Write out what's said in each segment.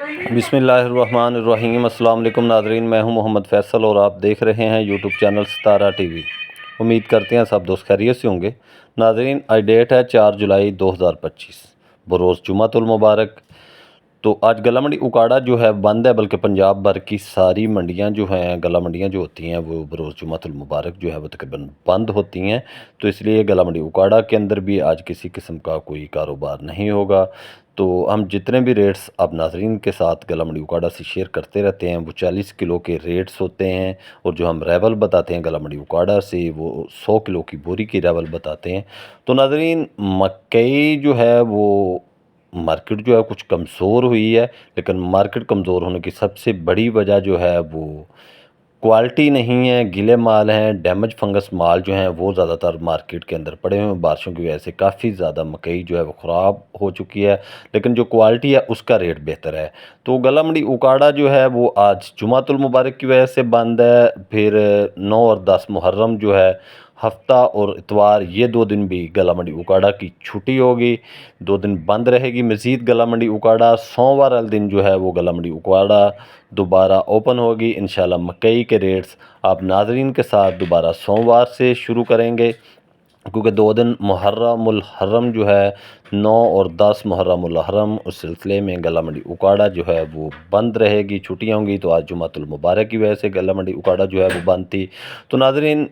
बिस्मिल्लाहिर्रहमानिर्रहीम। अस्सलाम वालेकुम नाज़रीन, मैं हूं मोहम्मद फ़ैसल और आप देख रहे हैं यूट्यूब चैनल सितारा टीवी। उम्मीद करते हैं सब दोस्त खैरियत से होंगे। नाज़रीन, आज डेट है 4 जुलाई 2025, बरोज़ जुमातुल मुबारक। तो आज गला मंडी उकाड़ा जो है बंद है, बल्कि पंजाब भर की सारी मंडियां जो हैं, गला मंडियां जो होती हैं वो बरोज़ जुमातुल मुबारक जो है वो तकरीबन बंद होती हैं। तो इसलिए गला मंडी उकाड़ा के अंदर भी आज किसी किस्म का कोई कारोबार नहीं होगा। तो हम जितने भी रेट्स अब नाजरीन के साथ गला मंडी उकाड़ा से शेयर करते रहते हैं वो 40 किलो के रेट्स होते हैं, और जो हम रेवल बताते हैं गला मंडी उकाड़ा से वो 100 किलो की बोरी की रेवल बताते हैं। तो नाजरीन, मकई जो है वो मार्केट जो है कुछ कमज़ोर हुई है, लेकिन मार्केट कमज़ोर होने की सबसे बड़ी वजह जो है वो क्वालिटी नहीं है, गिले माल हैं, डैमेज फंगस माल जो हैं वो ज़्यादातर मार्केट के अंदर पड़े हुए हैं। बारिशों की वजह से काफ़ी ज़्यादा मकई जो है वो ख़राब हो चुकी है, लेकिन जो क्वालिटी है उसका रेट बेहतर है। तो गला मंडी उकाड़ा जो है वो आज जुमातुल मुबारक की वजह से बंद है। फिर 9 और 10 मुहर्रम जो है, हफ्ता और इतवार, ये 2 दिन भी गला मंडी उकाड़ा की छुट्टी होगी, 2 दिन बंद रहेगी मज़ीद गला मंडी उकाड़ा। सोमवार वाले दिन जो है वो गला मंडी उकाड़ा दोबारा ओपन होगी। इंशाल्लाह मकई के रेट्स आप नाजरीन के साथ दोबारा सोमवार से शुरू करेंगे, क्योंकि 2 दिन मुहर्रमुल हर्रम जो है, 9 और 10 मुहर्रमुल हर्रम, उस सिलसिले में गला मंडी उकाड़ा जो है वो बंद रहेगी, छुट्टियाँ होंगी। तो आज जुमातुल मुबारक की वजह से गला मंडी उकाड़ा जो है वो बंद थी। तो नाजरीन,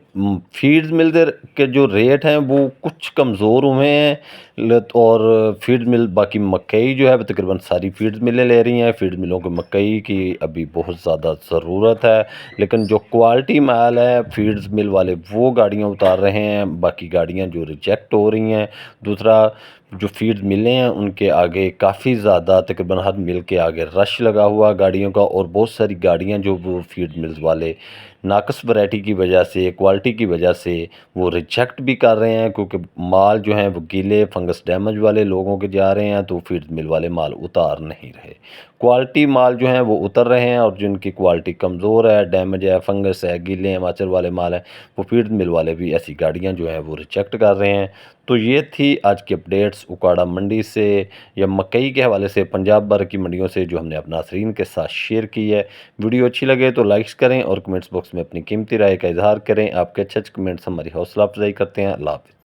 फीड्स मिल के जो रेट हैं वो कुछ कमज़ोर हुए हैं, और फीड मिल बाकी मकई जो है वो तकरीबन सारी फीड मिलें ले रही हैं। फीड मिलों को मकई की अभी बहुत ज़्यादा ज़रूरत है, लेकिन जो क्वालिटी माल है फीड्स मिल वाले वो गाड़ियाँ उतार रहे हैं, बाकी गाड़ियाँ जो रिजेक्ट हो रही हैं। दूसरा, जो फीड मिलें हैं उनके आगे काफ़ी ज़्यादा तकरीबन हर मिल के आगे रश लगा हुआ गाड़ियों का, और बहुत सारी गाड़ियाँ जो वो फीड मिल्स वाले नाकस वैरायटी की वजह से, क्वालिटी की वजह से वो रिजेक्ट भी कर रहे हैं, क्योंकि माल जो हैं वो गीले फंगस डैमेज वाले लोगों के जा रहे हैं। तो फीड मिल वाले माल उतार नहीं रहे, क्वालिटी माल जो हैं वो उतर रहे हैं, और जिनकी क्वालिटी कमज़ोर है, डैमेज है, फंगस है, गीले हैं, माचर वाले माल हैं, वो फीड मिल वाले भी ऐसी गाड़ियाँ जो हैं वो रिजेक्ट कर रहे हैं। तो ये थी आज की अपडेट्स उकाड़ा मंडी से या मकई के हवाले से, पंजाब भर की मंडियों से, जो हमने अपना नाज़रीन के साथ शेयर की है। वीडियो अच्छी लगे तो लाइक्स करें और कमेंट्स बॉक्स में अपनी कीमती राय का इजहार करें। आपके अच्छे अच्छे कमेंट्स हमारी हौसला अफजाई करते हैं। अल्लाह हाफ़िज़।